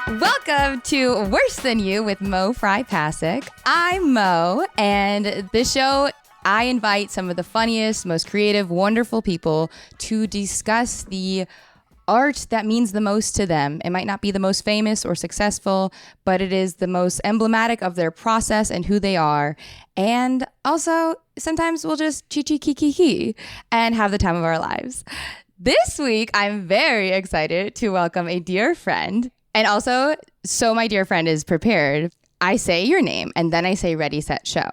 Welcome to Worse Than You with Mo Fry Pasick. I'm Mo, and this show, I invite some of the funniest, most creative, wonderful people to discuss the art that means the most to them. It might not be the most famous or successful, but it is the most emblematic of their process and who they are. And also, sometimes we'll just chi-chi-ki-ki-ki and have the time of our lives. This week, I'm very excited to welcome a dear friend. And also, so my dear friend is prepared. I say your name, and then I say ready, set, show.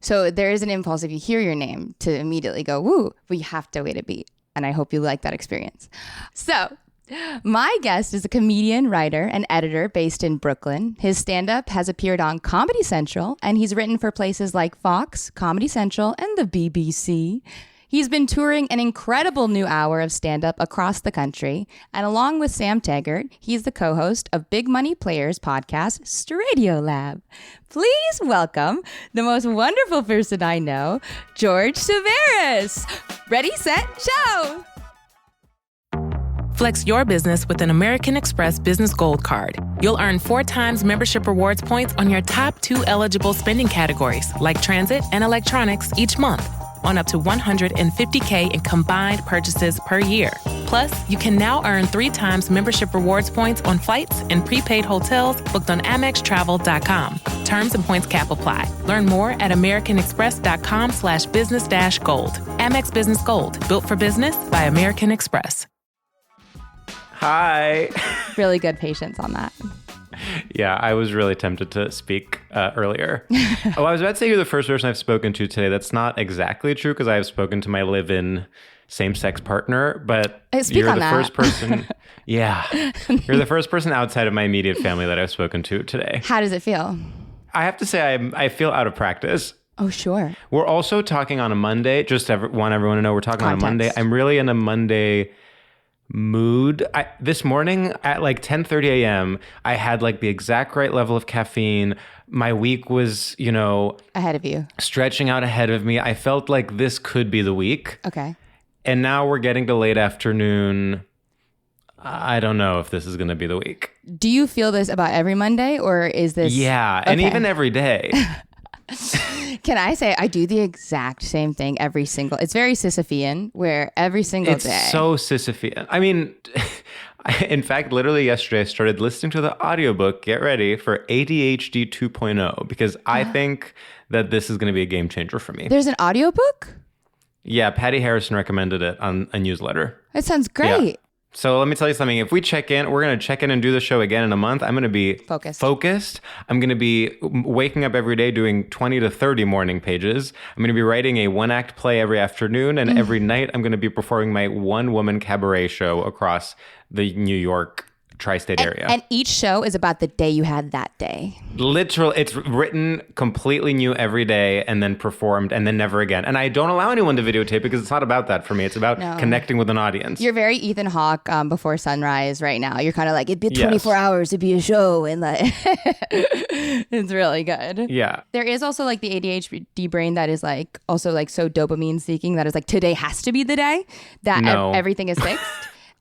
So there is an impulse if you hear your name to immediately go, woo, but you have to wait a beat. And I hope you like that experience. So my guest is a comedian, writer, and editor based in Brooklyn. His stand-up has appeared on Comedy Central, and he's written for places like Fox, Comedy Central, and the BBC. He's been touring an incredible new hour of stand-up across the country. And along with Sam Taggart, he's the co-host of Big Money Players podcast, Stradio Lab. Please welcome the most wonderful person I know, George Civeris. Ready, set, show! Flex your business with an American Express Business Gold Card. You'll earn 4 times membership rewards points on your top 2 eligible spending categories, like transit and electronics, each month, on up to $150K in combined purchases per year. Plus, you can now earn 3 times membership rewards points on flights and prepaid hotels booked on AmexTravel.com. Terms and points cap apply. Learn more at americanexpress.com/business-gold. Amex Business Gold, built for business by American Express. Hi. Really good patience on that. Yeah, I was really tempted to speak earlier. I was about to say you're the first person I've spoken to today. That's not exactly true because I have spoken to my live-in same-sex partner, but you're the first person. Yeah, you're the first person outside of my immediate family that I've spoken to today. How does it feel? I have to say I feel out of practice. Oh, sure. We're also talking on a Monday. Want everyone to know we're talking on a Monday. I'm really in a Monday mood. This morning at like 10:30 a.m. I had like the exact right level of caffeine. My week was, ahead of you, stretching out ahead of me. I felt like this could be the week. Okay. And now we're getting to late afternoon. I don't know if this is going to be the week. Do you feel this about every Monday, or is this? Yeah, and even every day. Can I say I do the exact same thing every single? It's very Sisyphean, where every single day. It's so Sisyphean. I mean, in fact, literally yesterday I started listening to the audiobook. Get ready for ADHD 2.0 because I think that this is going to be a game changer for me. There's an audiobook? Yeah, Patty Harrison recommended it on a newsletter. That sounds great. Yeah. So let me tell you something. If we check in, we're going to check in and do the show again in a month. I'm going to be focused. I'm going to be waking up every day doing 20 to 30 morning pages. I'm going to be writing a 1-act play every afternoon. And every night, I'm going to be performing my one-woman cabaret show across the New York tri-state area. And each show is about the day you had that day. Literally, it's written completely new every day and then performed and then never again. And I don't allow anyone to videotape because it's not about that for me. It's about connecting with an audience. You're very Ethan Hawke before sunrise right now. You're kind of like, it'd be 24 hours, it'd be a show. And like, it's really good. Yeah. There is also like the ADHD brain that is like also like so dopamine seeking that is like today has to be the day that everything is fixed.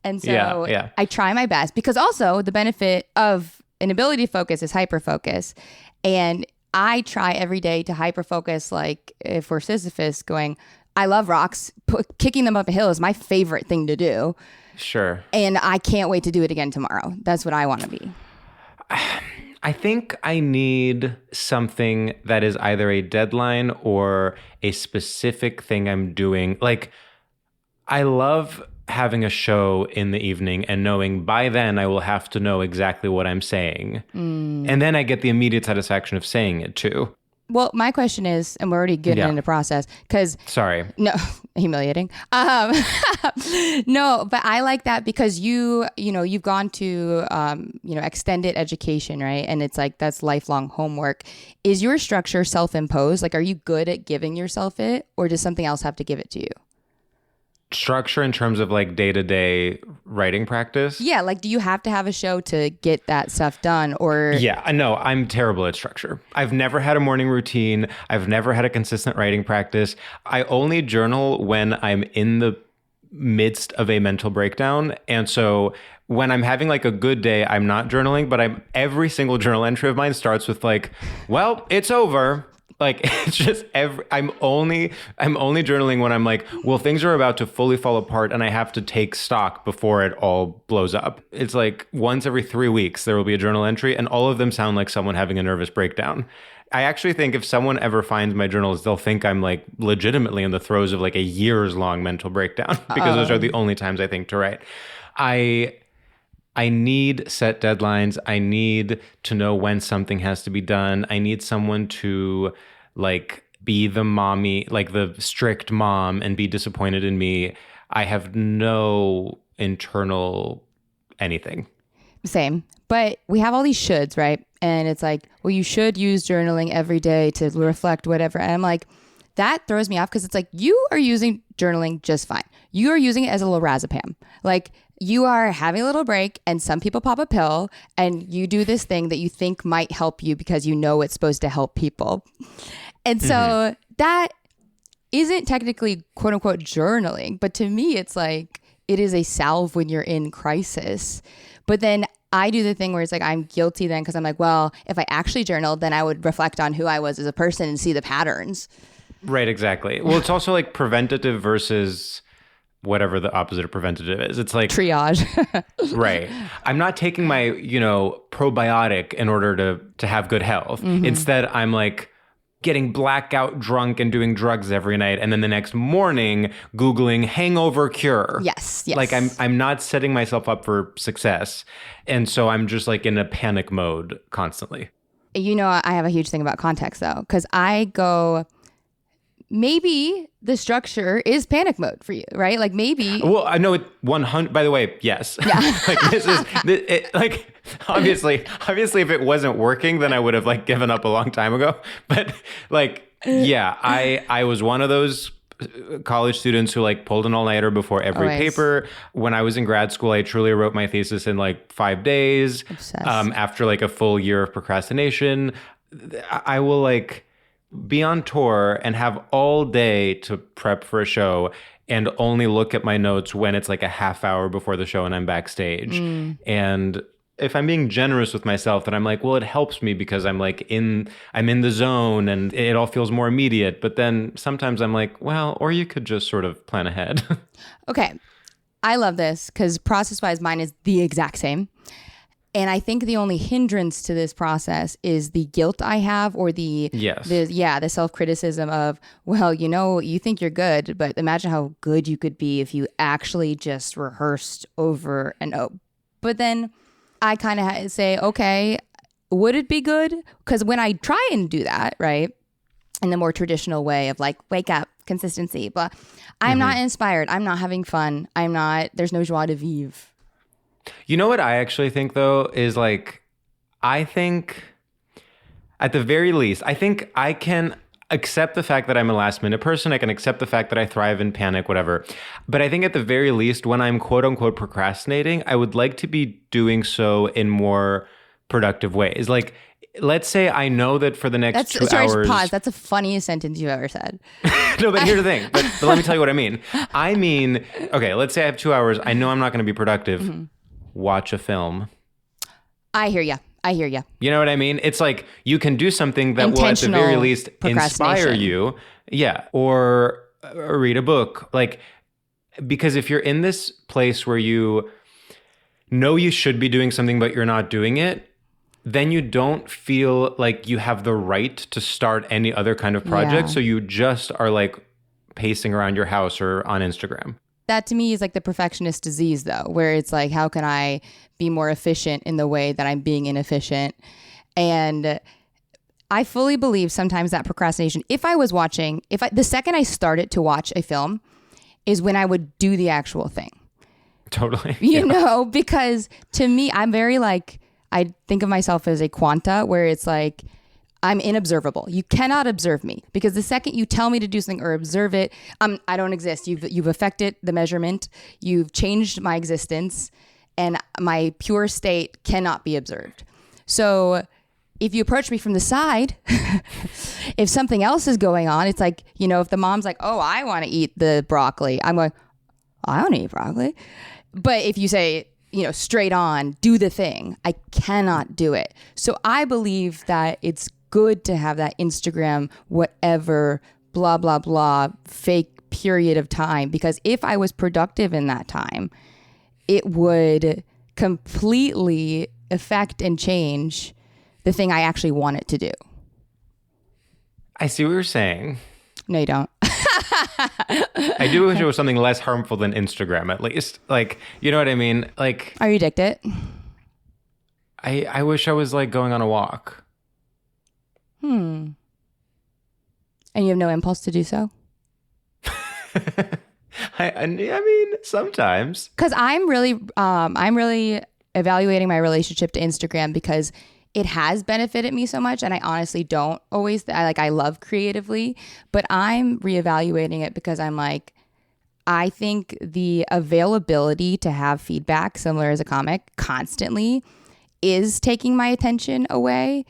And so I try my best because also the benefit of an ability to focus is hyperfocus. And I try every day to hyperfocus, like if we're Sisyphus going, I love rocks. Kicking them up a hill is my favorite thing to do. Sure. And I can't wait to do it again tomorrow. That's what I want to be. I think I need something that is either a deadline or a specific thing I'm doing. Like, I love having a show in the evening and knowing by then I will have to know exactly what I'm saying. And then I get the immediate satisfaction of saying it too. Well, my question is, and we're already getting into process because... Sorry. No, humiliating. No, but I like that because you've gone to, extended education, right? And it's like, that's lifelong homework. Is your structure self-imposed? Like, are you good at giving yourself it, or does something else have to give it to you? Structure in terms of like day-to-day writing practice? Yeah, like do you have to have a show to get that stuff done or... Yeah, no, I'm terrible at structure. I've never had a morning routine. I've never had a consistent writing practice. I only journal when I'm in the midst of a mental breakdown. And so when I'm having like a good day, I'm not journaling, but every single journal entry of mine starts with like, well, it's over. Like, it's just I'm only journaling when I'm like, well, things are about to fully fall apart and I have to take stock before it all blows up. It's like once every 3 weeks, there will be a journal entry and all of them sound like someone having a nervous breakdown. I actually think if someone ever finds my journals, they'll think I'm like legitimately in the throes of like a years long mental breakdown because those are the only times I think to write. I need set deadlines. I need to know when something has to be done. I need someone to like be the mommy, like the strict mom and be disappointed in me. I have no internal anything. Same. But we have all these shoulds, right? And it's like, well, you should use journaling every day to reflect whatever. And I'm like, that throws me off because it's like, you are using journaling just fine. You are using it as a lorazepam. Like, you are having a little break and some people pop a pill and you do this thing that you think might help you because you know it's supposed to help people. And so that isn't technically quote unquote journaling, but to me, it's like, it is a salve when you're in crisis. But then I do the thing where it's like, I'm guilty then because I'm like, well, if I actually journaled, then I would reflect on who I was as a person and see the patterns. Right, exactly. Well, it's also like preventative versus whatever the opposite of preventative is. It's like triage. Right. I'm not taking my, probiotic in order to have good health. Instead, I'm like getting blackout drunk and doing drugs every night. And then the next morning, Googling hangover cure. Yes. Like I'm not setting myself up for success. And so I'm just like in a panic mode constantly. I have a huge thing about context though, because I go, maybe the structure is panic mode for you, right? Like maybe. Well, I know it 100. By the way, yes. Yeah. Like obviously, if it wasn't working, then I would have like given up a long time ago. But like, yeah, I was one of those college students who like pulled an all-nighter before every paper. When I was in grad school, I truly wrote my thesis in like 5 days. After like a full year of procrastination. I will like be on tour and have all day to prep for a show and only look at my notes when it's like a half hour before the show and I'm backstage. And if I'm being generous with myself, then I'm like, well, it helps me because I'm in the zone and it all feels more immediate. But then sometimes I'm like, well, or you could just sort of plan ahead. Okay. I love this because process-wise, mine is the exact same. And I think the only hindrance to this process is the guilt I have or the self-criticism of, well, you think you're good, but imagine how good you could be if you actually just rehearsed over and over. But then I kind of say, okay, would it be good? Because when I try and do that, right, in the more traditional way of like, wake up, consistency, but I'm not inspired. I'm not having fun. There's no joie de vivre. You know what I actually think, though, is like, I think at the very least, I think I can accept the fact that I'm a last minute person. I can accept the fact that I thrive in panic, whatever. But I think at the very least, when I'm quote unquote procrastinating, I would like to be doing so in more productive ways. Like, let's say I know that for the next 2 hours. Pause. That's the funniest sentence you've ever said. No, but here's the thing. But let me tell you what I mean. Okay, let's say I have 2 hours. I know I'm not going to be productive. Watch a film. I hear you. You know what I mean? It's like you can do something that will at the very least inspire you. Yeah. Or read a book. Like, because if you're in this place where you know you should be doing something, but you're not doing it, then you don't feel like you have the right to start any other kind of project. Yeah. So you just are like pacing around your house or on Instagram. That to me is like the perfectionist disease, though, where it's like, how can I be more efficient in the way that I'm being inefficient? And I fully believe sometimes that procrastination, the second I started to watch a film is when I would do the actual thing. Totally. Because to me, I'm very like, I think of myself as a Quanta, where it's like, I'm inobservable. You cannot observe me because the second you tell me to do something or observe it, I don't exist. You've affected the measurement. You've changed my existence, and my pure state cannot be observed. So if you approach me from the side, if something else is going on, it's like, if the mom's like, oh, I want to eat the broccoli. I'm going, I don't eat broccoli. But if you say, straight on, do the thing, I cannot do it. So I believe that it's good to have that Instagram, whatever, blah, blah, blah, fake period of time. Because if I was productive in that time, it would completely affect and change the thing I actually want it to do. I see what you're saying. No, you don't. I do wish it was something less harmful than Instagram, at least. Like, you know what I mean? Like, are you addicted? I wish I was like going on a walk. And you have no impulse to do so? I mean, sometimes. Because I'm really evaluating my relationship to Instagram because it has benefited me so much, and I honestly don't always. I love creatively, but I'm reevaluating it because I'm like, I think the availability to have feedback, similar as a comic, constantly is taking my attention away.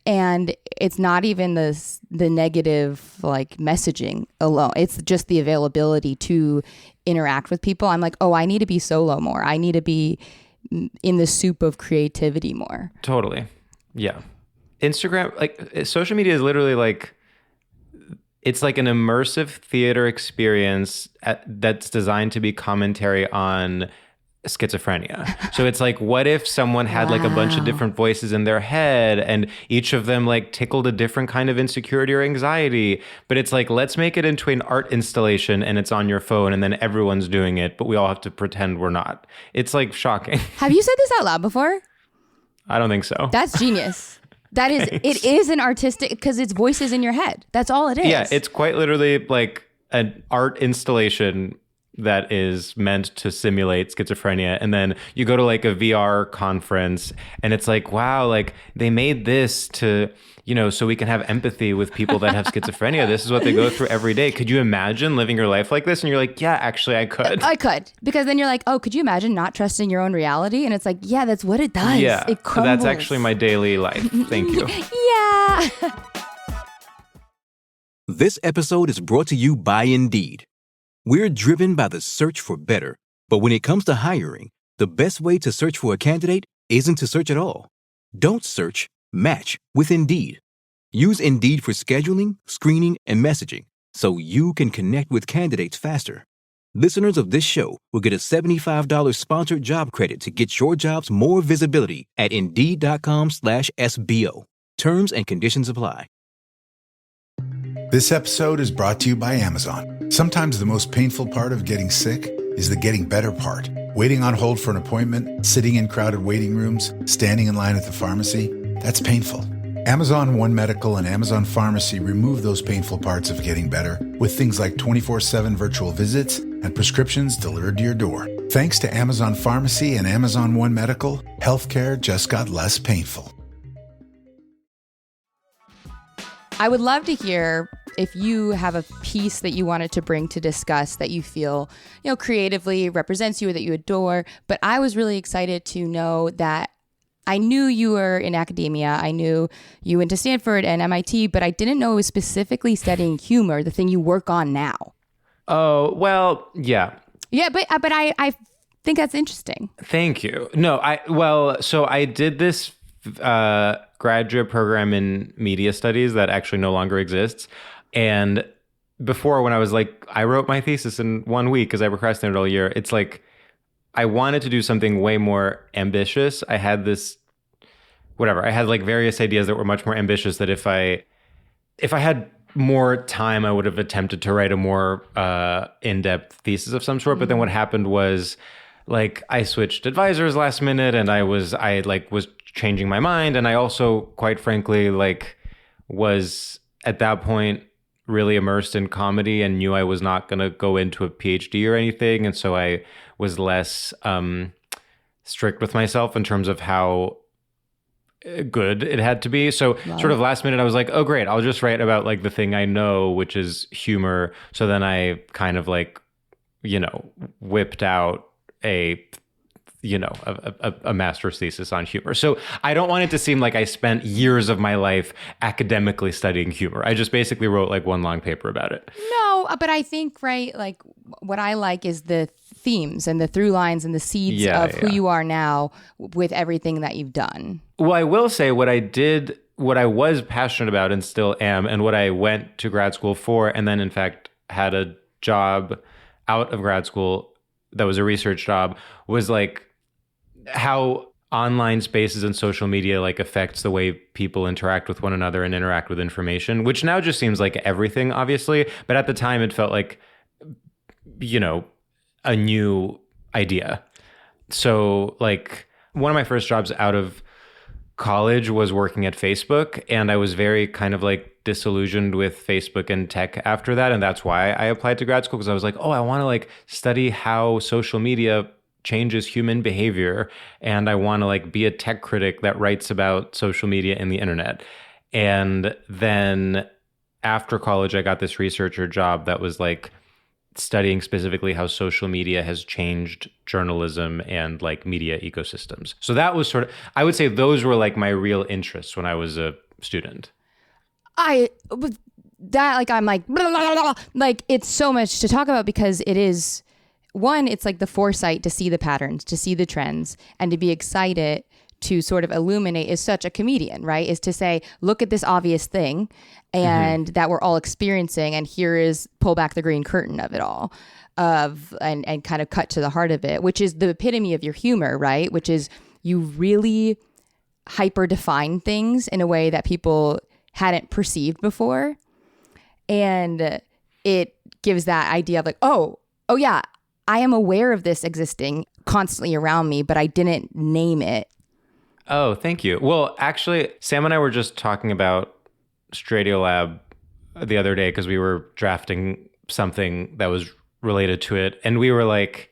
And it's not even the negative like messaging alone. It's just the availability to interact with people. I'm like, oh, I need to be solo more. I need to be in the soup of creativity more. Totally. Yeah. Instagram, like social media is literally like, it's like an immersive theater experience that's designed to be commentary on schizophrenia. So it's like, what if someone had like a bunch of different voices in their head and each of them like tickled a different kind of insecurity or anxiety, but it's like, let's make it into an art installation and it's on your phone and then everyone's doing it, but we all have to pretend we're not. It's like shocking. Have you said this out loud before? I don't think so. That's genius. That is, it is an artistic, because it's voices in your head. That's all it is. Yeah, it's quite literally like an art installation that is meant to simulate schizophrenia. And then you go to like a VR conference and it's like, wow, like they made this to, so we can have empathy with people that have schizophrenia. This is what they go through every day. Could you imagine living your life like this? And you're like, yeah, actually I could. I could. Because then you're like, oh, could you imagine not trusting your own reality? And it's like, yeah, that's what it does. Yeah, it crumbles. That's actually my daily life. Thank you. Yeah. This episode is brought to you by Indeed. We're driven by the search for better, but when it comes to hiring, the best way to search for a candidate isn't to search at all. Don't search, match with Indeed. Use Indeed for scheduling, screening, and messaging so you can connect with candidates faster. Listeners of this show will get a $75 sponsored job credit to get your jobs more visibility at Indeed.com/SBO. Terms and conditions apply. This episode is brought to you by Amazon. Sometimes the most painful part of getting sick is the getting better part. Waiting on hold for an appointment, sitting in crowded waiting rooms, standing in line at the pharmacy, that's painful. Amazon One Medical and Amazon Pharmacy remove those painful parts of getting better with things like 24/7 virtual visits and prescriptions delivered to your door. Thanks to Amazon Pharmacy and Amazon One Medical, healthcare just got less painful. I would love to hear if you have a piece that you wanted to bring to discuss that you feel, creatively represents you or that you adore. But I was really excited to know that I knew you were in academia. I knew you went to Stanford and MIT, but I didn't know it was specifically studying humor, the thing you work on now. Oh, well, yeah. Yeah, but I think that's interesting. Thank you. No, so I did this graduate program in media studies that actually no longer exists. And before, when I was like, I wrote my thesis in 1 week because I procrastinated all year. It's like, I wanted to do something way more ambitious. I had like various ideas that were much more ambitious that if I had more time, I would have attempted to write a more in-depth thesis of some sort. Mm-hmm. But then what happened was like, I switched advisors last minute and I was changing my mind. And I also, quite frankly, like was at that point really immersed in comedy and knew I was not going to go into a PhD or anything. And so I was less strict with myself in terms of how good it had to be. So sort of last minute, I was like, oh, great. I'll just write about like the thing I know, which is humor. So then I kind of like, whipped out a master's thesis on humor. So I don't want it to seem like I spent years of my life academically studying humor. I just basically wrote like one long paper about it. No, but I think, right, like what I like is the themes and the through lines and the seeds of who you are now with everything that you've done. Well, I will say what I was passionate about and still am, and what I went to grad school for, and then in fact had a job out of grad school that was a research job, was like how online spaces and social media like affects the way people interact with one another and interact with information, which now just seems like everything, obviously. But at the time it felt like, you know, a new idea. So like one of my first jobs out of college was working at Facebook, and I was very kind of like disillusioned with Facebook and tech after that. And that's why I applied to grad school, because I was like, oh, I want to like study how social media changes human behavior, and I want to like be a tech critic that writes about social media and the internet. And then after college, I got this researcher job that was like studying specifically how social media has changed journalism and like media ecosystems. So that was sort of, I would say those were like my real interests when I was a student. I'm like, blah, blah, blah, blah. Like it's so much to talk about, because it is, one, it's like the foresight to see the patterns, to see the trends, and to be excited to sort of illuminate is such a comedian, right? Is to say, look at this obvious thing and that we're all experiencing, and here is pull back the green curtain of it all, and kind of cut to the heart of it, which is the epitome of your humor, right? Which is you really hyper define things in a way that people hadn't perceived before. And it gives that idea of like, oh yeah, I am aware of this existing constantly around me, but I didn't name it. Oh, thank you. Well, actually, Sam and I were just talking about Stradiolab the other day because we were drafting something that was related to it. And we were like,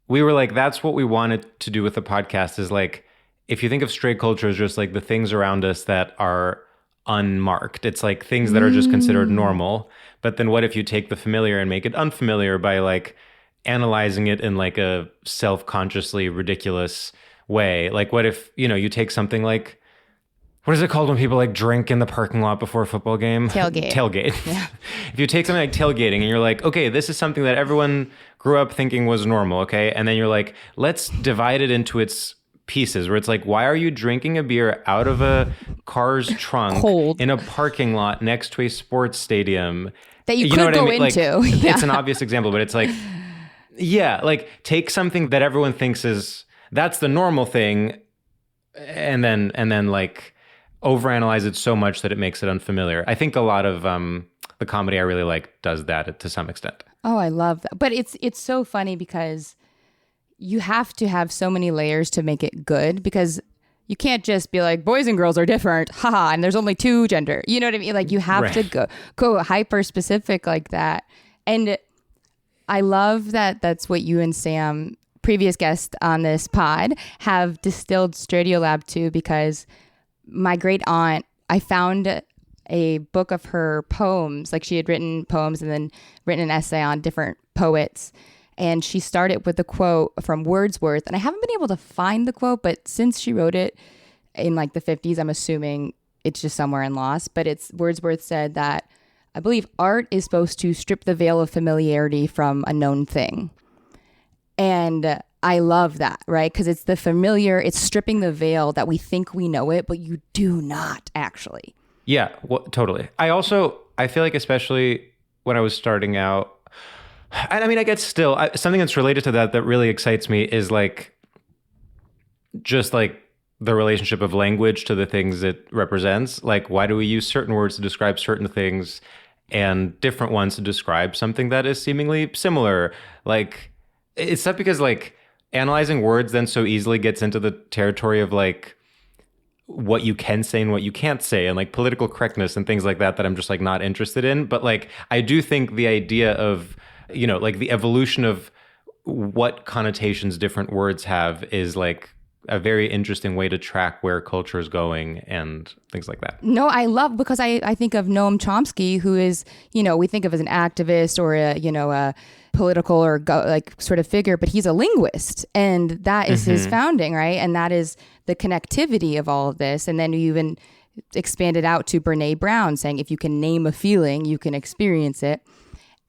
that's what we wanted to do with the podcast, is like, if you think of straight culture as just like the things around us that are unmarked, it's like things that are just considered normal. But then what if you take the familiar and make it unfamiliar by like analyzing it in like a self-consciously ridiculous way? Like what if, you know, you take something like, what is it called when people like drink in the parking lot before a football game? Tailgate. Yeah. If you take something like tailgating and you're like, okay, this is something that everyone grew up thinking was normal, okay? And then you're like, let's divide it into its pieces, where it's like, why are you drinking a beer out of a car's trunk in a parking lot next to a sports stadium? That you could go into. Like, it's an obvious example, but it's like, yeah, like take something that everyone thinks is, that's the normal thing, and then like overanalyze it so much that it makes it unfamiliar. I think a lot of the comedy I really like does that to some extent. Oh, I love that. But it's so funny because you have to have so many layers to make it good, because you can't just be like, boys and girls are different, haha, and there's only two gender. You know what I mean? Like you have to go hyper specific like that. And I love that that's what you and Sam, previous guest on this pod, have distilled Stradiolab to, because my great aunt, I found a book of her poems. Like she had written poems and then written an essay on different poets. And she started with a quote from Wordsworth. And I haven't been able to find the quote, but since she wrote it in like the 50s, I'm assuming it's just somewhere in lost. But it's Wordsworth said that, I believe, art is supposed to strip the veil of familiarity from a known thing. And I love that, right? Because it's the familiar, it's stripping the veil that we think we know it, but you do not actually. Yeah, well, totally. I feel like especially when I was starting out, I mean, I guess still, something that's related to that really excites me is like, just like the relationship of language to the things it represents. Like, why do we use certain words to describe certain things and different ones to describe something that is seemingly similar? Like, it's not because like analyzing words then so easily gets into the territory of like what you can say and what you can't say, and like political correctness and things like that I'm just like not interested in. But like, I do think the idea of, you know, like the evolution of what connotations different words have is like a very interesting way to track where culture is going and things like that. No, I love, because I think of Noam Chomsky, who is, you know, we think of as an activist or a political or like sort of figure, but he's a linguist, and that is his founding, right? And that is the connectivity of all of this. And then you even expanded out to Brene Brown saying, if you can name a feeling, you can experience it.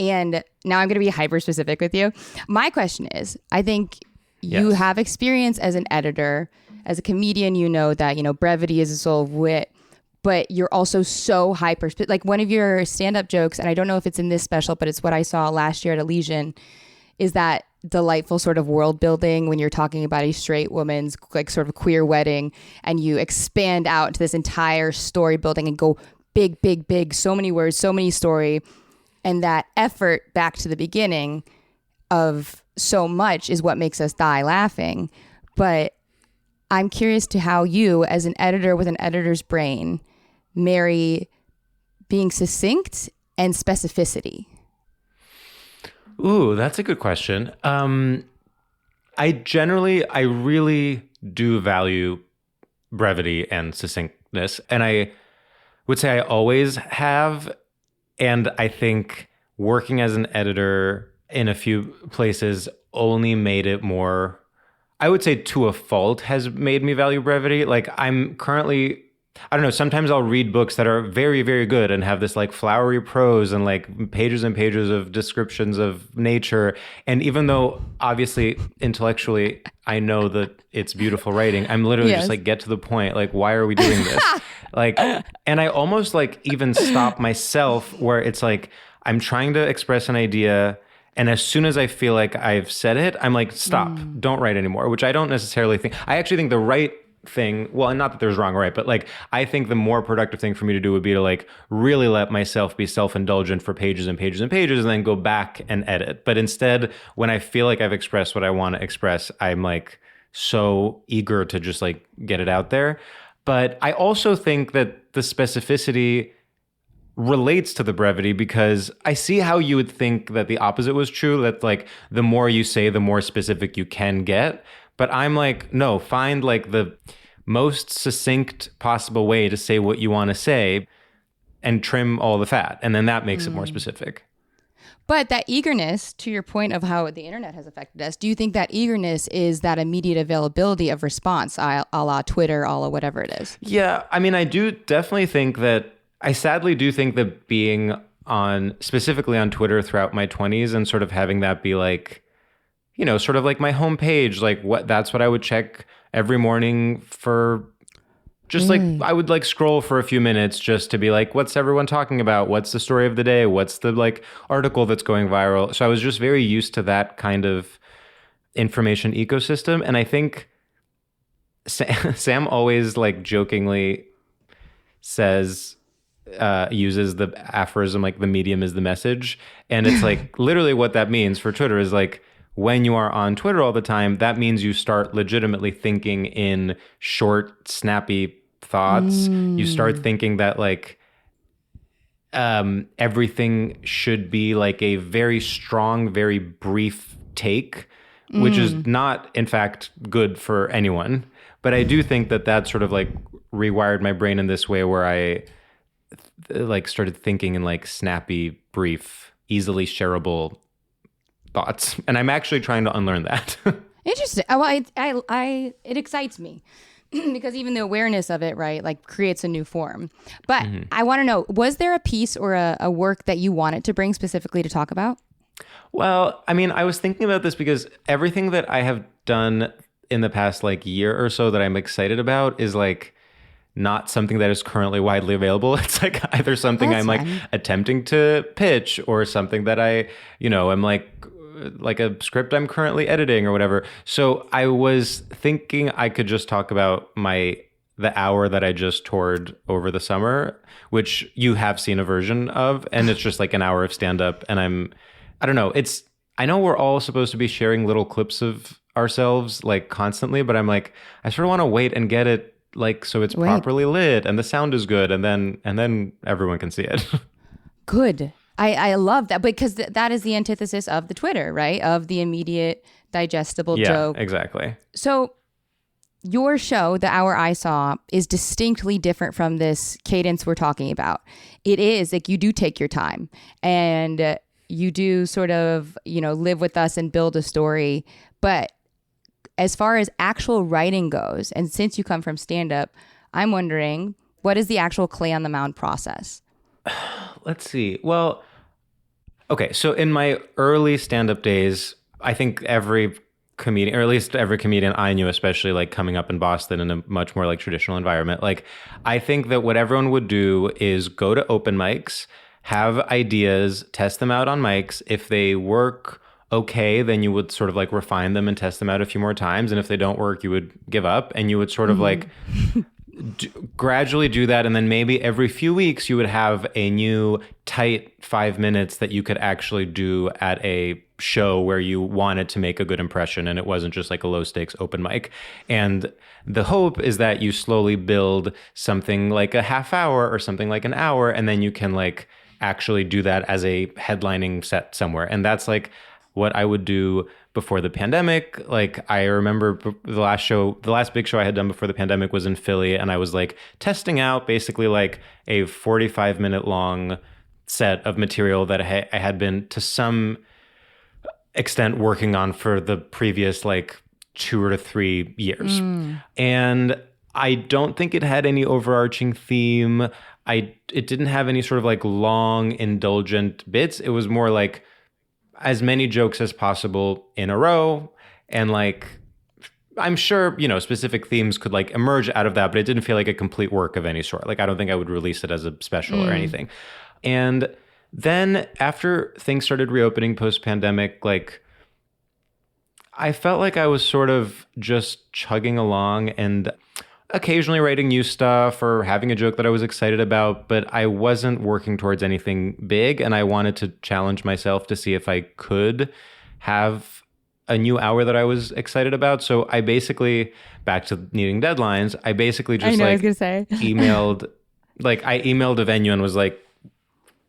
And now I'm going to be hyper specific with you. My question is, I think you Yes. have experience as an editor, as a comedian, you know that, brevity is the soul of wit, but you're also so hyper, like one of your stand-up jokes, and I don't know if it's in this special, but it's what I saw last year at Elysian, is that delightful sort of world building when you're talking about a straight woman's like sort of queer wedding, and you expand out to this entire story building and go big, big, big, so many words, so many story. And that effort back to the beginning of so much is what makes us die laughing. But I'm curious to how you, as an editor with an editor's brain, marry being succinct and specificity. Ooh, that's a good question. I really do value brevity and succinctness. And I would say I always have. And I think working as an editor in a few places only made it more, I would say to a fault, has made me value brevity. Like I'm currently, I don't know, sometimes I'll read books that are very, very good and have this like flowery prose and like pages and pages of descriptions of nature. And even though obviously intellectually I know that it's beautiful writing, I'm literally just like, get to the point. Like, why are we doing this? Like, and I almost like even stop myself where it's like, I'm trying to express an idea. And as soon as I feel like I've said it, I'm like, stop, don't write anymore, which I don't necessarily think. I actually think the right thing, well, not that there's wrong or right, but like, I think the more productive thing for me to do would be to like really let myself be self-indulgent for pages and pages and pages and then go back and edit. But instead, when I feel like I've expressed what I want to express, I'm like so eager to just like get it out there. But I also think that the specificity relates to the brevity because I see how you would think that the opposite was true, that like the more you say, the more specific you can get. But I'm like, no, find like the most succinct possible way to say what you want to say and trim all the fat. And then that makes it more specific. But that eagerness, to your point of how the internet has affected us, do you think that eagerness is that immediate availability of response, a la Twitter, a la whatever it is? Yeah, I mean, I do definitely think that, I sadly do think that being on, specifically on Twitter throughout my 20s and sort of having that be like, sort of like my homepage, like that's what I would check every morning for just like, I would like scroll for a few minutes just to be like, what's everyone talking about? What's the story of the day? What's the like article that's going viral? So I was just very used to that kind of information ecosystem. And I think Sam always like jokingly says, uses the aphorism, like the medium is the message. And it's like literally what that means for Twitter is like, when you are on Twitter all the time, that means you start legitimately thinking in short, snappy thoughts. You start thinking that like everything should be like a very strong, very brief take, which is not, in fact, good for anyone. But I do think that that sort of like rewired my brain in this way where I like started thinking in like snappy, brief, easily shareable thoughts. And I'm actually trying to unlearn that. Interesting. Well, it excites me because even the awareness of it, right, like creates a new form. But I want to know, was there a piece or a work that you wanted to bring specifically to talk about? Well, I mean, I was thinking about this because everything that I have done in the past like year or so that I'm excited about is like not something that is currently widely available. It's like either something I'm like attempting to pitch or something that I, am like a script I'm currently editing or whatever. So I was thinking I could just talk about the hour that I just toured over the summer, which you have seen a version of, and it's just like an hour of stand-up. And I don't know, I know we're all supposed to be sharing little clips of ourselves like constantly, but I'm like, I sort of want to wait and get it like so it's properly lit and the sound is good, and then everyone can see it. Good. I love that because that is the antithesis of the Twitter, right? Of the immediate digestible joke. Yeah, exactly. So your show, The Hour I Saw, is distinctly different from this cadence we're talking about. It is like you do take your time and you do sort of, live with us and build a story. But as far as actual writing goes, and since you come from stand-up, I'm wondering, what is the actual clay on the mound process? Let's see. Well, Okay, so in my early stand-up days, I think every comedian, or at least every comedian I knew, especially like coming up in Boston in a much more like traditional environment, like I think that what everyone would do is go to open mics, have ideas, test them out on mics. If they work okay, then you would sort of like refine them and test them out a few more times. And if they don't work, you would give up and you would sort of like gradually do that. And then maybe every few weeks you would have a new tight 5 minutes that you could actually do at a show where you wanted to make a good impression and it wasn't just like a low stakes open mic. And the hope is that you slowly build something like a half hour or something like an hour, and then you can like actually do that as a headlining set somewhere. And that's like what I would do before the pandemic. Like I remember the last big show I had done before the pandemic was in Philly, and I was like testing out basically like a 45-minute long set of material that I had been to some extent working on for the previous like 2 or 3 years. And I don't think it had any overarching theme. It didn't have any sort of like long indulgent bits. It was more like as many jokes as possible in a row. And like, I'm sure, you know, specific themes could like emerge out of that, but it didn't feel like a complete work of any sort. Like, I don't think I would release it as a special or anything. And then after things started reopening post-pandemic, like I felt like I was sort of just chugging along and occasionally writing new stuff or having a joke that I was excited about, but I wasn't working towards anything big. And I wanted to challenge myself to see if I could have a new hour that I was excited about. So I basically, back to needing deadlines, I basically just emailed a venue and was like,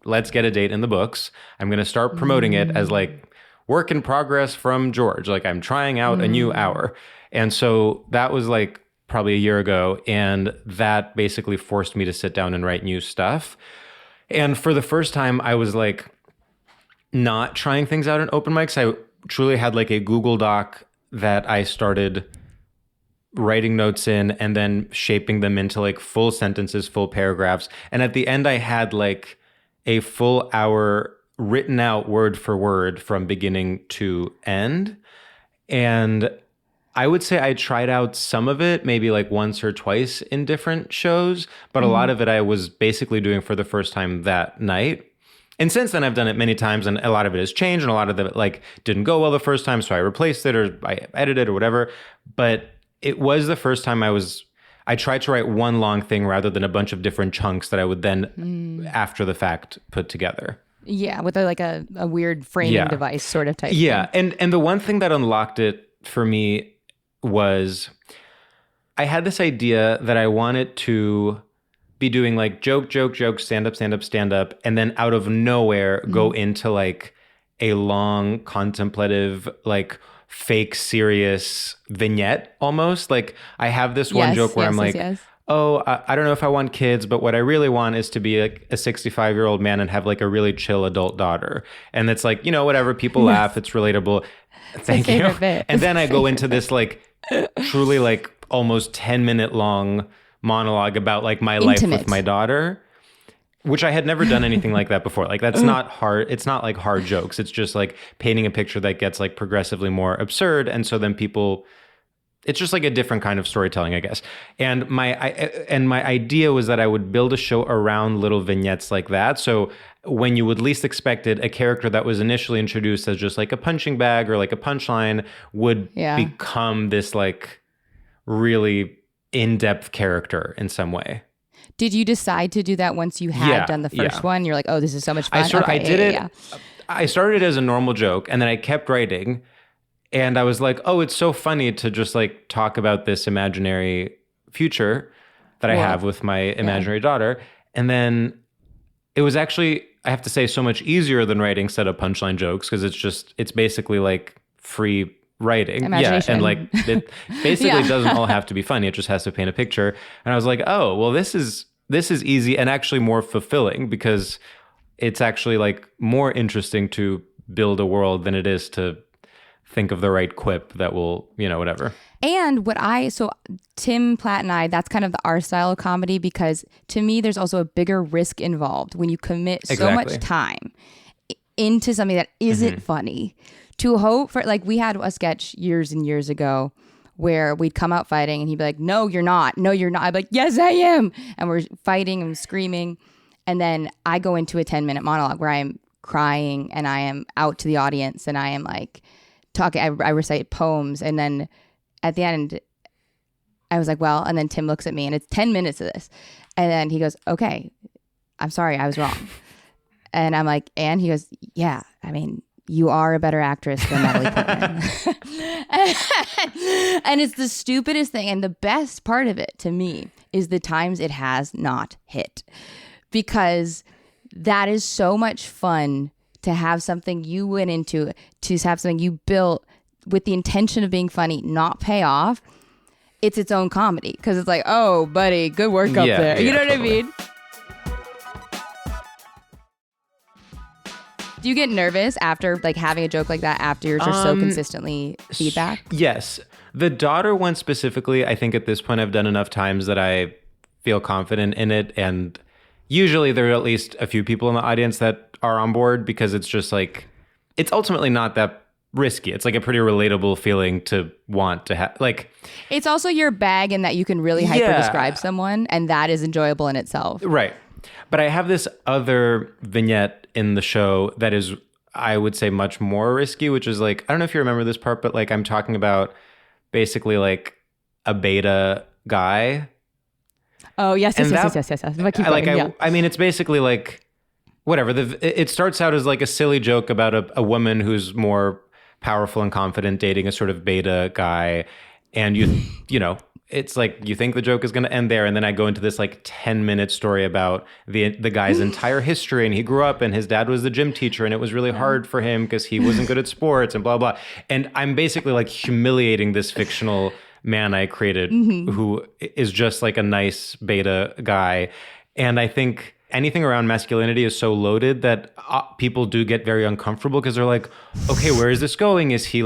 let's get a date in the books. I'm going to start promoting it as like work in progress from George. Like I'm trying out a new hour. And so that was like probably a year ago. And that basically forced me to sit down and write new stuff. And for the first time, I was like not trying things out in open mics. I truly had like a Google Doc that I started writing notes in and then shaping them into like full sentences, full paragraphs. And at the end, I had like a full hour written out word for word from beginning to end. And I would say I tried out some of it, maybe like once or twice in different shows, but a lot of it I was basically doing for the first time that night. And since then I've done it many times and a lot of it has changed and a lot of it like didn't go well the first time, so I replaced it or I edited or whatever. But it was the first time I tried to write one long thing rather than a bunch of different chunks that I would then after the fact put together. Yeah, with a weird framing device sort of type thing. And the one thing that unlocked it for me was I had this idea that I wanted to be doing like joke, stand up, and then out of nowhere go into like a long contemplative, like fake serious vignette almost. Like I have this one joke where I'm like, oh, I don't know if I want kids, but what I really want is to be like a 65-year-old man and have like a really chill adult daughter. And it's like, you know, whatever, people laugh, it's relatable. Thank you. And then I go into this like truly like almost 10-minute long monologue about like my life with my daughter, which I had never done anything like that before. Like that's not hard. It's not like hard jokes. It's just like painting a picture that gets like progressively more absurd. And so then it's just like a different kind of storytelling, I guess. And my idea was that I would build a show around little vignettes like that. So when you would least expect it, a character that was initially introduced as just like a punching bag or like a punchline would become this like really in-depth character in some way. Did you decide to do that once you had done the first one? You're like, oh, this is so much fun. I started as a normal joke and then I kept writing. And I was like, oh, it's so funny to just like talk about this imaginary future that I have with my imaginary daughter. And then it was actually, I have to say, so much easier than writing set of punchline jokes because it's basically like free writing. Imagination. Yeah. And like it basically doesn't all have to be funny. It just has to paint a picture. And I was like, oh, well, this is easy and actually more fulfilling because it's actually like more interesting to build a world than it is to think of the right quip that will, you know, whatever. And Tim Platt and I, that's kind of our style of comedy because to me, there's also a bigger risk involved when you commit so much time into something that isn't funny, to hope for, like, we had a sketch years and years ago where we'd come out fighting and he'd be like, no, you're not. No, you're not. I'd be like, yes, I am. And we're fighting and screaming. And then I go into a 10-minute monologue where I am crying and I am out to the audience and I am like talking. I recite poems. And then at the end, I was like, well, and then Tim looks at me and it's 10 minutes of this. And then he goes, okay, I'm sorry, I was wrong. And I'm like, and he goes, yeah, I mean, you are a better actress than Natalie Portman. And it's the stupidest thing. And the best part of it to me is the times it has not hit. Because that is so much fun to have something you went into, to have something you built with the intention of being funny, not pay off. It's its own comedy. Because it's like, oh, buddy, good work up there. You know what totally. I mean? Do you get nervous after like having a joke like that after you're just so consistently feedback? Yes. The daughter one specifically, I think at this point I've done enough times that I feel confident in it. And usually there are at least a few people in the audience that are on board because it's just like, it's ultimately not that risky. It's like a pretty relatable feeling to want to have. Like, it's also your bag in that you can really hyper describe someone, and that is enjoyable in itself. Right. But I have this other vignette in the show that is, I would say, much more risky, which is like, I don't know if you remember this part, but like I'm talking about basically like a beta guy. Oh, yes. But keep going, I mean, it's basically like, whatever. It starts out as like a silly joke about a woman who's more powerful and confident dating a sort of beta guy. And you know, it's like you think the joke is going to end there, and then I go into this like 10-minute story about the guy's entire history, and he grew up and his dad was the gym teacher and it was really hard for him because he wasn't good at sports and blah blah. And I'm basically like humiliating this fictional man I created who is just like a nice beta guy. And I think anything around masculinity is so loaded that people do get very uncomfortable because they're like, okay, where is this going? Is he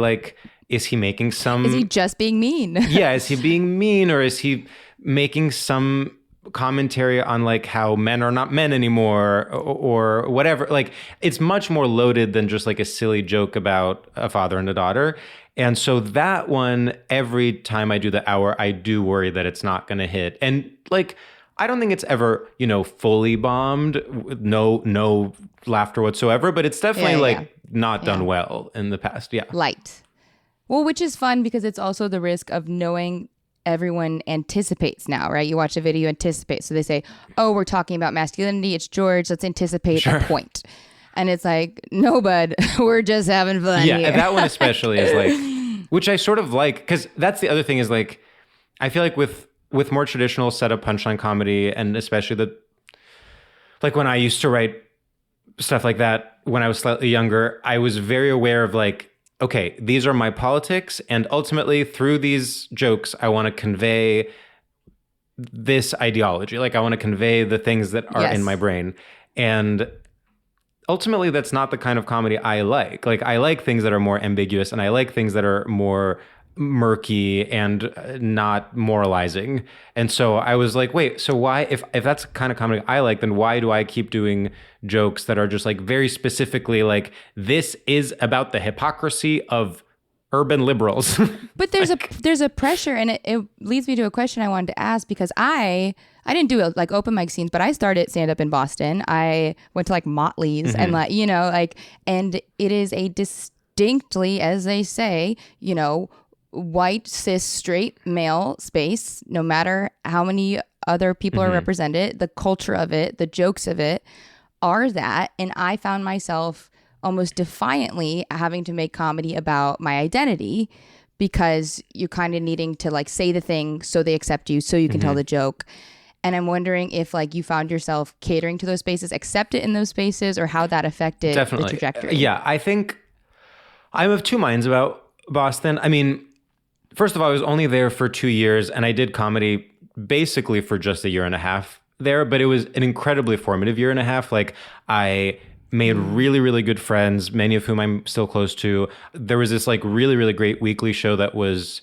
making some... Is he just being mean? Yeah, is he being mean, or is he making some commentary on like how men are not men anymore or whatever? Like, it's much more loaded than just like a silly joke about a father and a daughter. And so that one, every time I do the hour, I do worry that it's not going to hit. And like, I don't think it's ever, you know, fully bombed, no laughter whatsoever, but it's definitely not done well in the past. Yeah. Light. Well, which is fun because it's also the risk of knowing everyone anticipates now, right? You watch a video, anticipate. So they say, oh, we're talking about masculinity. It's George. Let's anticipate a point. And it's like, no, bud, we're just having fun here. Yeah, that one especially is like, which I sort of like, because that's the other thing is like, I feel like with more traditional setup punchline comedy, and especially like when I used to write stuff like that when I was slightly younger, I was very aware of like, okay, these are my politics, and ultimately through these jokes, I want to convey this ideology. Like I want to convey the things that are in my brain. And ultimately that's not the kind of comedy I like. Like I like things that are more ambiguous, and I like things that are more murky and not moralizing. And so I was like, wait, so why, if that's the kind of comedy I like, then why do I keep doing jokes that are just like very specifically like, this is about the hypocrisy of urban liberals? But there's a pressure, and it leads me to a question I wanted to ask, because I didn't do like open mic scenes, but I started stand up in Boston. I went to like Motley's and like, you know, like, and it is a distinctly, as they say, you know, white, cis, straight male space. No matter how many other people are represented, the culture of it, the jokes of it are that. And I found myself almost defiantly having to make comedy about my identity, because you're kind of needing to like say the thing so they accept you, so you can tell the joke. And I'm wondering if like you found yourself catering to those spaces, accepted in those spaces, or how that affected the trajectory. Yeah, I think I'm of two minds about Boston. I mean, first of all, I was only there for 2 years, and I did comedy basically for just a year and a half there, but it was an incredibly formative year and a half. Like I made really, really good friends, many of whom I'm still close to. There was this like really, really great weekly show that was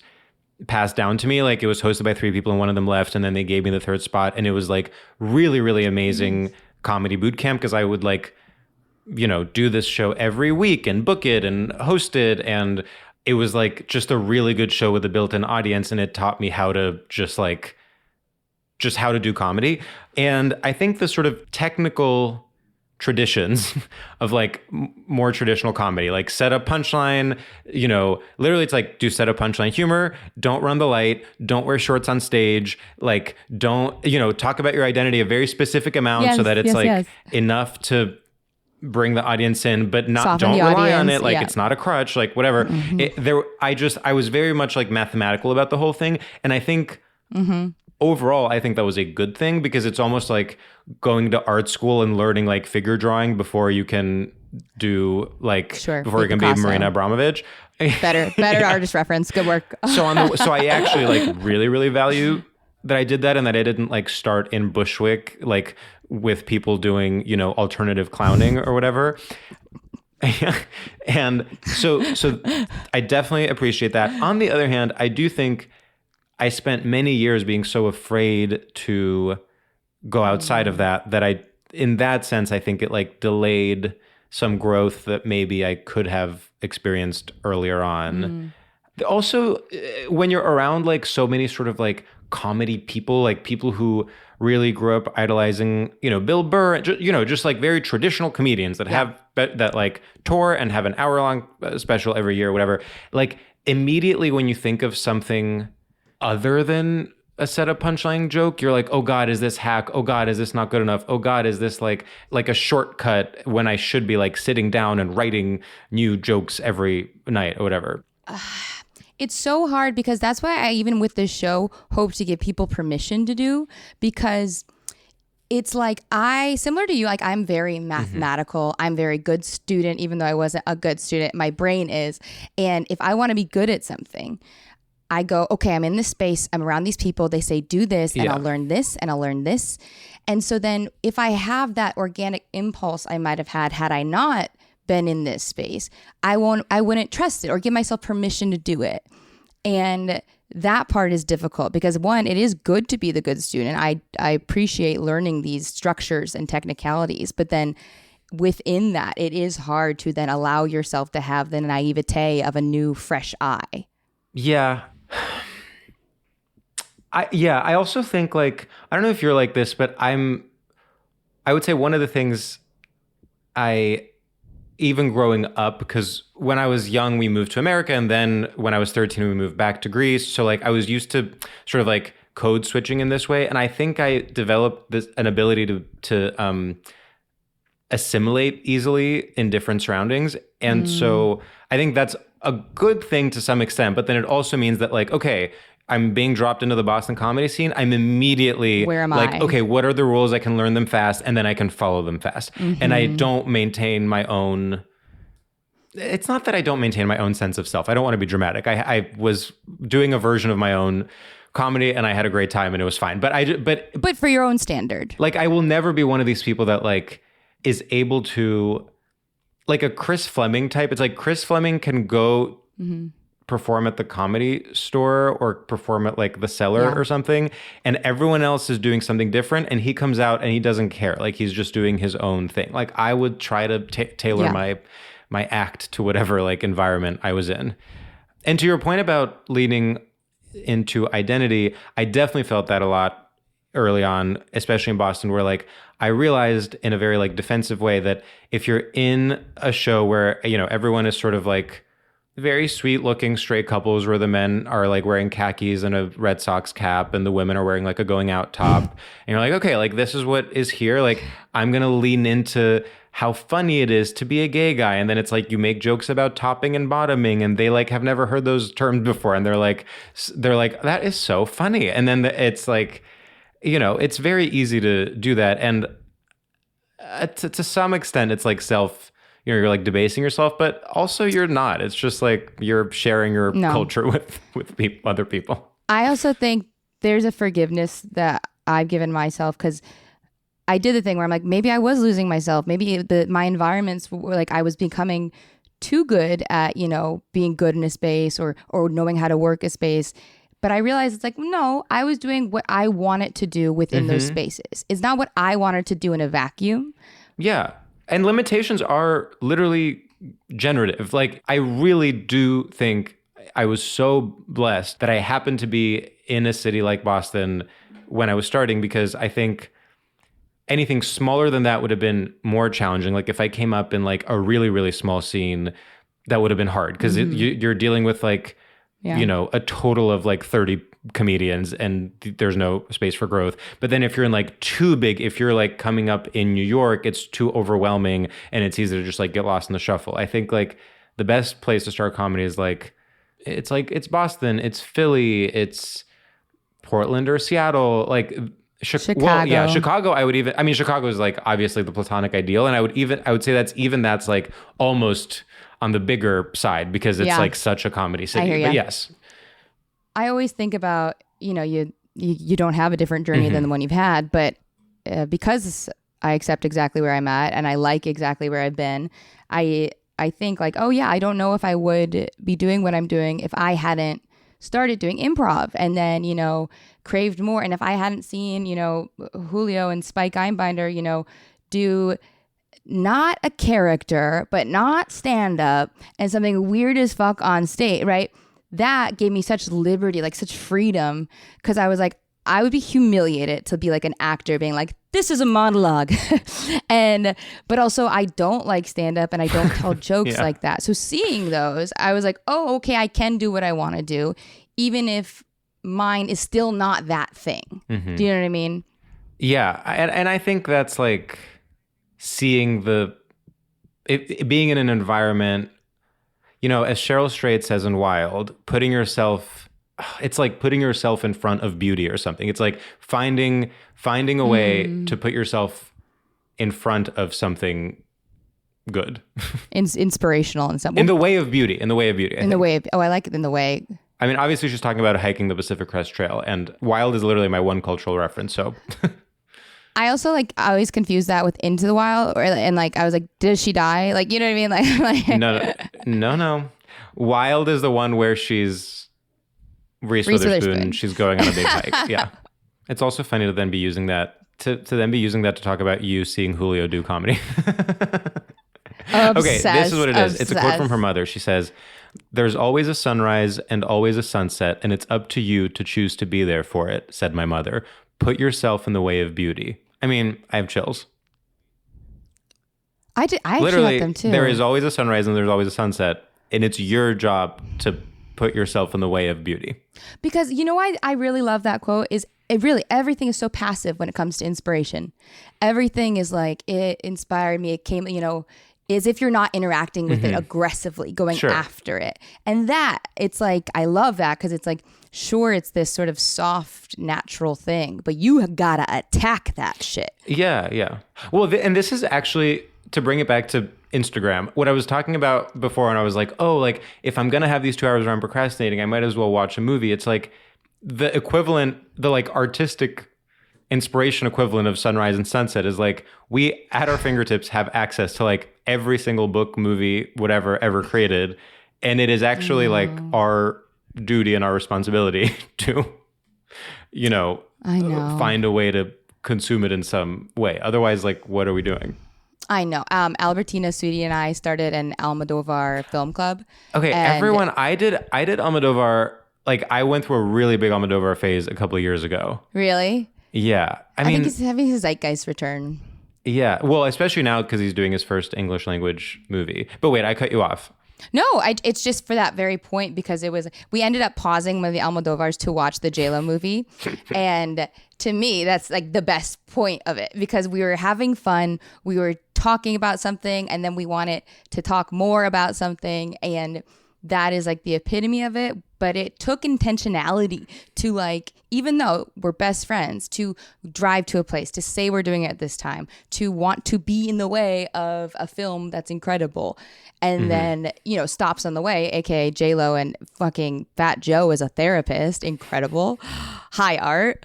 passed down to me. Like it was hosted by 3 people and one of them left, and then they gave me the 3rd spot. And it was like really, really amazing comedy boot camp, because I would like do this show every week and book it and host it. And it was like just a really good show with a built-in audience. And it taught me how to just how to do comedy. And I think the sort of technical traditions of like more traditional comedy, like set up punchline, literally it's like do set up punchline humor, don't run the light, don't wear shorts on stage, like don't, talk about your identity a very specific amount so that it's enough to bring the audience in, but not Soften don't the rely audience, on it. Like it's not a crutch, like whatever. I was very much like mathematical about the whole thing. And I think overall, I think that was a good thing because it's almost like going to art school and learning like figure drawing before you can do before you can be Marina Abramovich. Better artist reference. Good work. So I actually like really, really value that I did that and that I didn't like start in Bushwick, like with people doing, alternative clowning or whatever. And so I definitely appreciate that. On the other hand, I do think I spent many years being so afraid to go outside of that in that sense, I think it like delayed some growth that maybe I could have experienced earlier on. Also, when you're around like so many sort of like comedy people, like people who really grew up idolizing, Bill Burr, just like very traditional comedians that have that like tour and have an hour-long special every year or whatever. Like immediately when you think of something other than a setup punchline joke, you're like, oh God, is this hack? Oh God, is this not good enough? Oh God, is this like a shortcut when I should be like sitting down and writing new jokes every night or whatever? It's so hard because that's why I, even with this show, hope to give people permission to do, because it's like similar to you, like I'm very mathematical. I'm a very good student, even though I wasn't a good student. My brain is. And if I want to be good at something, I go, okay, I'm in this space. I'm around these people. They say, do this, and I'll learn this, and I'll learn this. And so then if I have that organic impulse I might have had I not been in this space, I wouldn't trust it or give myself permission to do it. And that part is difficult because one, it is good to be the good student. I appreciate learning these structures and technicalities, but then within that, it is hard to then allow yourself to have the naivete of a new, fresh eye. Yeah. I also think like, I don't know if you're like this, but I would say one of the things even growing up, because when I was young, we moved to America. And then when I was 13, we moved back to Greece. So like I was used to sort of like code switching in this way. And I think I developed an ability to assimilate easily in different surroundings. And so I think that's a good thing to some extent. But then it also means that like, okay, I'm being dropped into the Boston comedy scene. I'm immediately like, okay, what are the rules? I can learn them fast and then I can follow them fast. And I don't maintain my own, it's not that I don't maintain my own sense of self. I don't want to be dramatic. I was doing a version of my own comedy and I had a great time and it was fine. But for your own standard. Like I will never be one of these people that like is able to, like a Chris Fleming type. It's like Chris Fleming can go perform at the Comedy Store or perform at like the Cellar or something, and everyone else is doing something different and he comes out and he doesn't care, like he's just doing his own thing. Like I would try to tailor my act to whatever like environment I was in. And to your point about leaning into identity, I definitely felt that a lot early on, especially in Boston, where like I realized in a very like defensive way that if you're in a show where everyone is sort of like very sweet looking straight couples where the men are like wearing khakis and a Red Sox cap and the women are wearing like a going out top. And you're like, okay, like this is what is here. Like I'm going to lean into how funny it is to be a gay guy. And then it's like you make jokes about topping and bottoming and they like have never heard those terms before. And they're like, that is so funny. And then it's like, it's very easy to do that. And to some extent, it's like you're like debasing yourself, but also you're not. It's just like you're sharing your culture with other people. I also think there's a forgiveness that I've given myself because I did the thing where I'm like, maybe I was losing myself. Maybe my environments were like I was becoming too good at, being good in a space or knowing how to work a space. But I realized it's like, no, I was doing what I wanted to do within those spaces. It's not what I wanted to do in a vacuum. Yeah. And limitations are literally generative. Like, I really do think I was so blessed that I happened to be in a city like Boston when I was starting, because I think anything smaller than that would have been more challenging. Like, if I came up in like a really, really small scene, that would have been hard, because you're dealing with like, you know, a total of like 30 comedians and there's no space for growth. But then if you're in like too big, if you're like coming up in New York, it's too overwhelming and it's easy to just like get lost in the shuffle. I think like the best place to start comedy is like it's Boston, it's Philly, it's Portland or Seattle, like Chicago. Well, yeah, Chicago. Chicago is like obviously the platonic ideal, and I would say that's like almost on the bigger side, because it's like such a comedy city. I hear but yes, I always think about, you know, you don't have a different journey than the one you've had, but because I accept exactly where I'm at and I like exactly where I've been, I think like, oh yeah, I don't know if I would be doing what I'm doing if I hadn't started doing improv and then, you know, craved more. And if I hadn't seen, you know, Julio and Spike Einbinder, you know, do not a character, but not stand up and something weird as fuck on stage, right? That gave me such liberty, like such freedom, because I was like, I would be humiliated to be like an actor being like, this is a monologue. But also I don't like stand up and I don't tell jokes like that. So seeing those, I was like, oh, okay, I can do what I want to do, even if mine is still not that thing. Do you know what I mean? Yeah. And I think that's like seeing it being in an environment, you know, as Cheryl Strait says in Wild, it's like putting yourself in front of beauty or something. It's like finding a way to put yourself in front of something good. Inspirational in some way. In the way of beauty. I like it in the way. I mean, obviously she's talking about hiking the Pacific Crest Trail, and Wild is literally my one cultural reference, so... I also like, I always confuse that with Into the Wild, and like I was like, does she die? Like, you know what I mean? Like No. Wild is the one where she's Reese Witherspoon. She's going on a big hike. Yeah, it's also funny to then be using that to talk about you seeing Julio do comedy. Okay, this is what it is. It's a quote from her mother. She says, "There's always a sunrise and always a sunset, and it's up to you to choose to be there for it," said my mother. Put yourself in the way of beauty. I mean, I have chills. I literally have them too. There is always a sunrise and there's always a sunset, and it's your job to put yourself in the way of beauty. Because you know why I really love that quote is everything is so passive when it comes to inspiration. Everything is like, it inspired me. It came, you know, as if you're not interacting with it aggressively, going after it. And that, it's like, I love that, because it's like, sure, it's this sort of soft, natural thing, but you gotta attack that shit. Yeah. Well, and this is actually, to bring it back to Instagram, what I was talking about before, and I was like, oh, like, if I'm gonna have these 2 hours where I'm procrastinating, I might as well watch a movie. It's like the equivalent, the like artistic inspiration equivalent of sunrise and sunset is like, we at our fingertips have access to like every single book, movie, whatever ever created, and it is actually like our duty and our responsibility to, you know, find a way to consume it in some way. Otherwise, like, what are we doing? I know. Albertina, Sweetie, and I started an Almodovar film club. Okay, everyone, I did Almodovar. Like, I went through a really big Almodovar phase a couple of years ago. Really? Yeah. I mean, think he's having his zeitgeist return. Yeah. Well, especially now because he's doing his first English language movie. But wait, I cut you off. No, it's just for that very point, because we ended up pausing one of the Almodovars to watch the J-Lo movie. And to me, that's like the best point of it, because we were having fun. We were talking about something, and then we wanted to talk more about something. And that is like the epitome of it. But it took intentionality to, like, even though we're best friends, to drive to a place, to say we're doing it at this time, to want to be in the way of a film that's incredible. And then, you know, stops on the way, aka J-Lo and fucking Fat Joe as a therapist. Incredible. High art.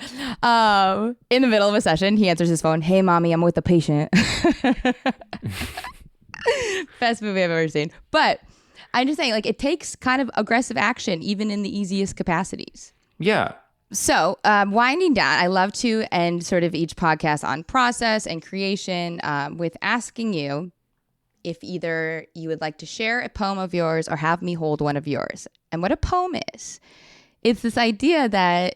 In the middle of a session, he answers his phone. Hey, mommy, I'm with a patient. Best movie I've ever seen. But I'm just saying, like, it takes kind of aggressive action, even in the easiest capacities. Yeah. So, winding down, I love to end sort of each podcast on process and creation with asking you if either you would like to share a poem of yours or have me hold one of yours. And what a poem is, it's this idea that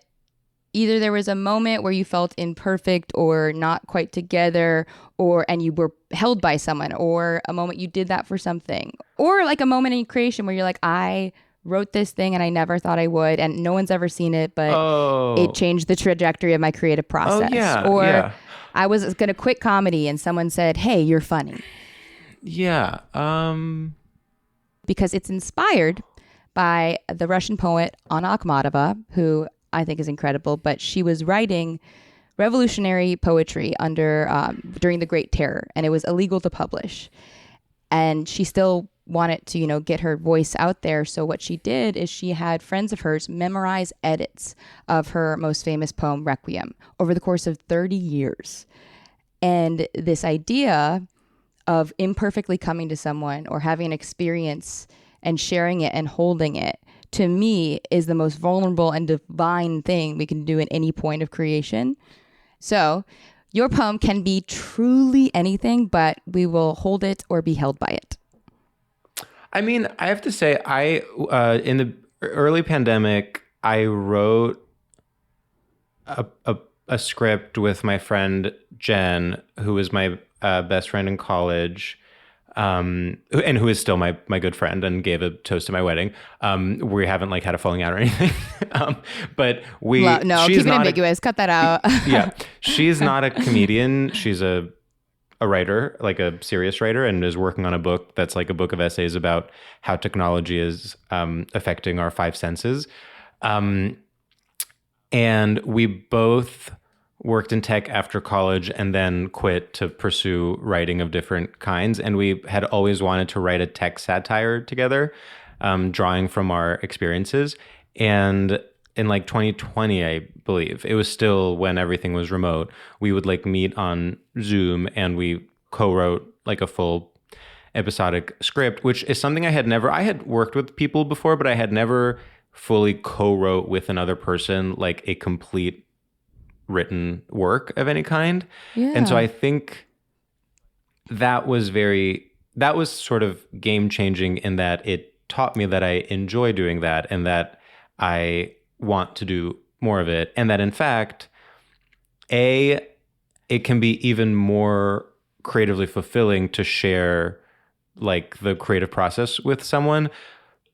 either there was a moment where you felt imperfect or not quite together, and you were held by someone, or a moment you did that for something, or like a moment in creation where you're like, I wrote this thing and I never thought I would, and no one's ever seen it, but it changed the trajectory of my creative process. I was going to quit comedy and someone said, hey, you're funny. Yeah. Because it's inspired by the Russian poet Anna Akhmatova, who I think is incredible, but she was writing revolutionary poetry during the Great Terror, and it was illegal to publish. And she still wanted to, get her voice out there. So what she did is she had friends of hers memorize edits of her most famous poem, Requiem, over the course of 30 years. And this idea of imperfectly coming to someone or having an experience and sharing it and holding it, to me, is the most vulnerable and divine thing we can do at any point of creation. So your poem can be truly anything, but we will hold it or be held by it. I mean, I have to say, in the early pandemic, I wrote a script with my friend Jen, who was my best friend in college, and who is still my good friend and gave a toast to my wedding. We haven't had a falling out or anything, but keep it ambiguous. Cut that out. Yeah, she's not a comedian. She's a writer, like a serious writer, and is working on a book that's like a book of essays about how technology is affecting our five senses. And we both worked in tech after college and then quit to pursue writing of different kinds. And we had always wanted to write a tech satire together, drawing from our experiences. And in 2020, I believe, it was still when everything was remote, we would meet on Zoom and we co-wrote a full episodic script, which is something I had worked with people before, but I had never fully co-wrote with another person, a complete written work of any kind. Yeah. And so I think that was sort of game changing in that it taught me that I enjoy doing that and that I want to do more of it. And that in fact, it can be even more creatively fulfilling to share the creative process with someone,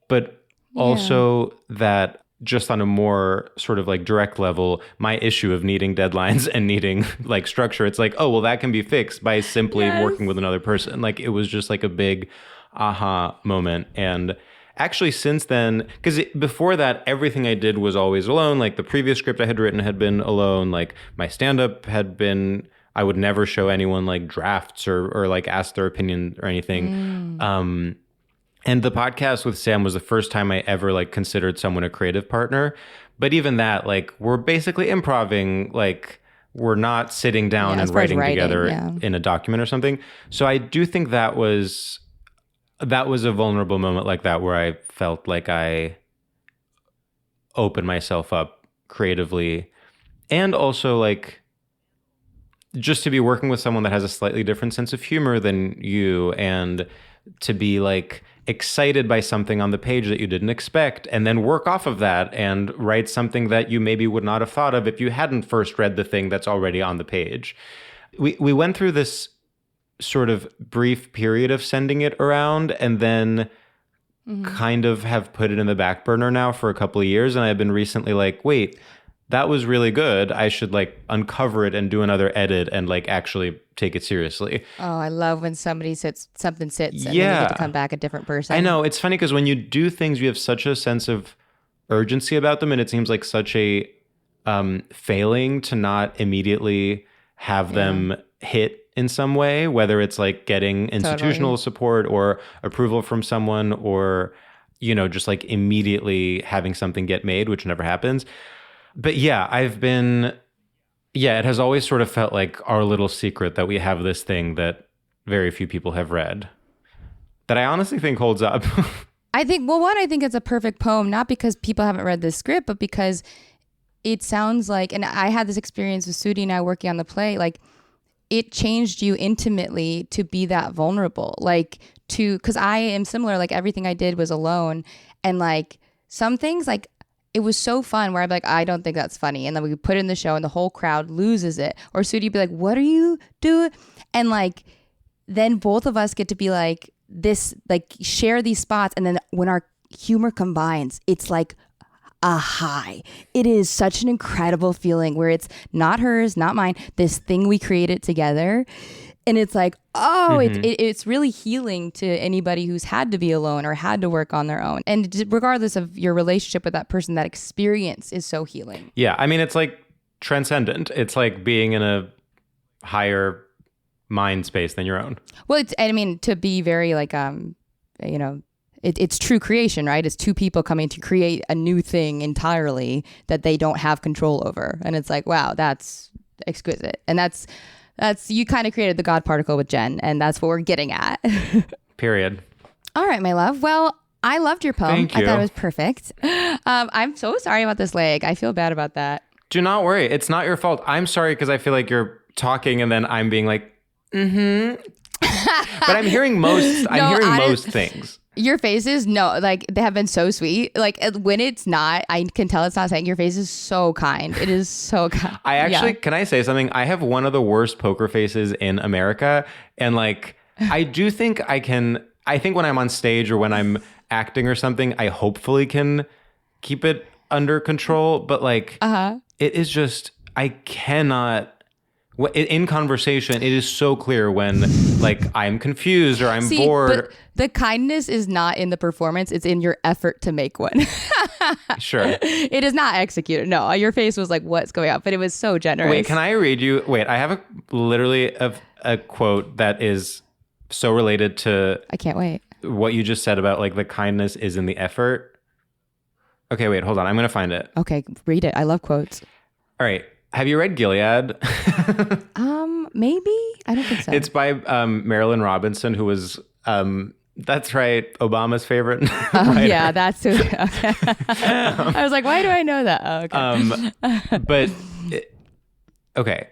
but also that just on a more sort of direct level, my issue of needing deadlines and needing structure, it's that can be fixed by simply working with another person. It was just a big aha moment. And actually since then, because before that, everything I did was always alone. The previous script I had written had been alone. My stand-up had been, I would never show anyone drafts or ask their opinion or anything. And the podcast with Sam was the first time I ever considered someone a creative partner. But even that, we're basically improving, we're not sitting down and writing together in a document or something. So I do think that was a vulnerable moment like that where I felt like I opened myself up creatively. And also just to be working with someone that has a slightly different sense of humor than you, and to be excited by something on the page that you didn't expect, and then work off of that and write something that you maybe would not have thought of if you hadn't first read the thing that's already on the page. We went through this sort of brief period of sending it around, and then kind of have put it in the back burner now for a couple of years. And I've been recently wait, that was really good. I should uncover it and do another edit and actually take it seriously. Oh, I love when something sits and then you get to come back a different person. I know. It's funny because when you do things, you have such a sense of urgency about them, and it seems like such a failing to not immediately have them hit in some way, whether it's getting institutional support or approval from someone, or, just immediately having something get made, which never happens. But it has always sort of felt like our little secret that we have this thing that very few people have read, that I honestly think holds up. I think it's a perfect poem, not because people haven't read this script, but because it sounds like, and I had this experience with Sudi and I working on the play, like it changed you intimately to be that vulnerable, like because I am similar, like everything I did was alone. And like some things, like it was so fun where I'd be like, I don't think that's funny. And then we put it in the show and the whole crowd loses it. Or Sudi would be like, what are you doing? And like, then both of us get to be like this, like share these spots. And then when our humor combines, it's like a high. It is such an incredible feeling where it's not hers, not mine, this thing we created together. And it's like, oh, it's really healing to anybody who's had to be alone or had to work on their own. And regardless of your relationship with that person, that experience is so healing. Yeah. I mean, it's like transcendent. It's like being in a higher mind space than your own. Well, to be very like, it's true creation, right? It's two people coming to create a new thing entirely that they don't have control over. And it's like, wow, that's exquisite. And that's you kind of created the God particle with Jen, and that's what we're getting at. Period. All right, my love. Well, I loved your poem. Thank you. I thought it was perfect. I'm so sorry about this leg. I feel bad about that. Do not worry. It's not your fault. I'm sorry because I feel like you're talking and then I'm being like, but I'm hearing most things. Your faces, no, like they have been so sweet. Like when it's not, I can tell it's not saying. Your face is so kind. It is so kind. I actually, Can I say something? I have one of the worst poker faces in America. And like, I think when I'm on stage or when I'm acting or something, I hopefully can keep it under control. But like, it is just, I cannot. In conversation, it is so clear when like I'm confused or I'm bored. But the kindness is not in the performance. It's in your effort to make one. Sure. It is not executed. No, your face was like, what's going on? But it was so generous. Wait, can I read you? Wait, I have literally a quote that is so related to... I can't wait. What you just said about like the kindness is in the effort. Okay, wait, hold on. I'm going to find it. Okay, read it. I love quotes. All right. Have you read Gilead? Maybe. I don't think so. It's by Marilyn Robinson, who was, that's right, Obama's favorite writer. Yeah, that's who. Okay. I was like, why do I know that? Oh, okay. Okay.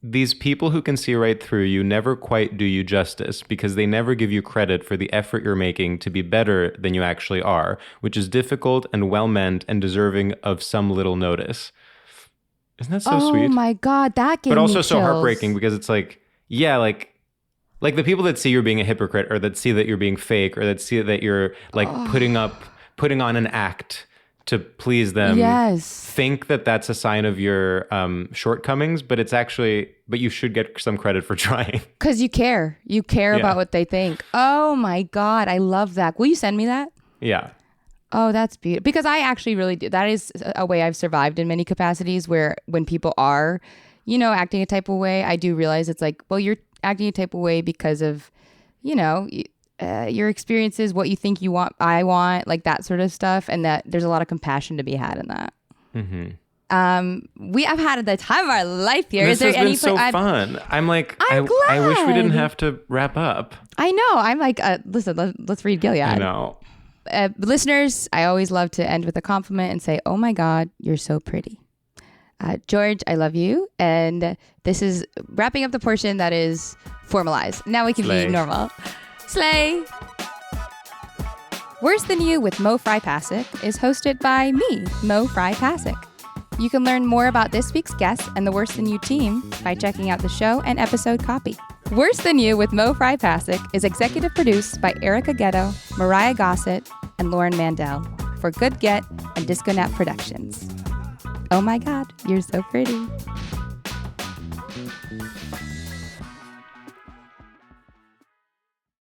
These people who can see right through you never quite do you justice because they never give you credit for the effort you're making to be better than you actually are, which is difficult and well-meant and deserving of some little notice. Isn't that so sweet? Oh my God, that gave me But also chills. so heartbreaking because it's like, yeah, like the people that see you're being a hypocrite or that see that you're being fake or that see that you're like putting on an act to please them. Yes. Think that that's a sign of your shortcomings, but it's actually, but you should get some credit for trying. Because you care. You care about what they think. Oh my God, I love that. Will you send me that? Yeah. Oh, that's beautiful. Because I actually really do. That is a way I've survived in many capacities where when people are, acting a type of way, I do realize it's like, well, you're acting a type of way because of, your experiences, what you think you want, I want, like that sort of stuff. And that there's a lot of compassion to be had in that. Mm-hmm. We have had the time of our life here. This has been so fun. I'm glad. I wish we didn't have to wrap up. I know. I'm like, listen, let's read Gilead. I know. Listeners, I always love to end with a compliment and say, oh my God, you're so pretty. George, I love you. And this is wrapping up the portion that is formalized. Now we can be normal. Slay. Worse Than You with Mo Fry-Pasek is hosted by me, Mo Fry-Pasek. You can learn more about this week's guest and the Worse Than You team by checking out the show and episode copy. Worse Than You with Mo Fry-Pasek is executive produced by Erica Ghetto, Mariah Gossett, and Lauren Mandel for Good Get and Disco Nap Productions. Oh my God, you're so pretty.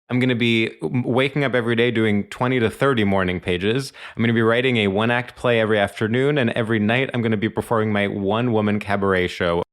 I'm going to be waking up every day doing 20 to 30 morning pages. I'm going to be writing a one-act play every afternoon, and every night I'm going to be performing my one-woman cabaret show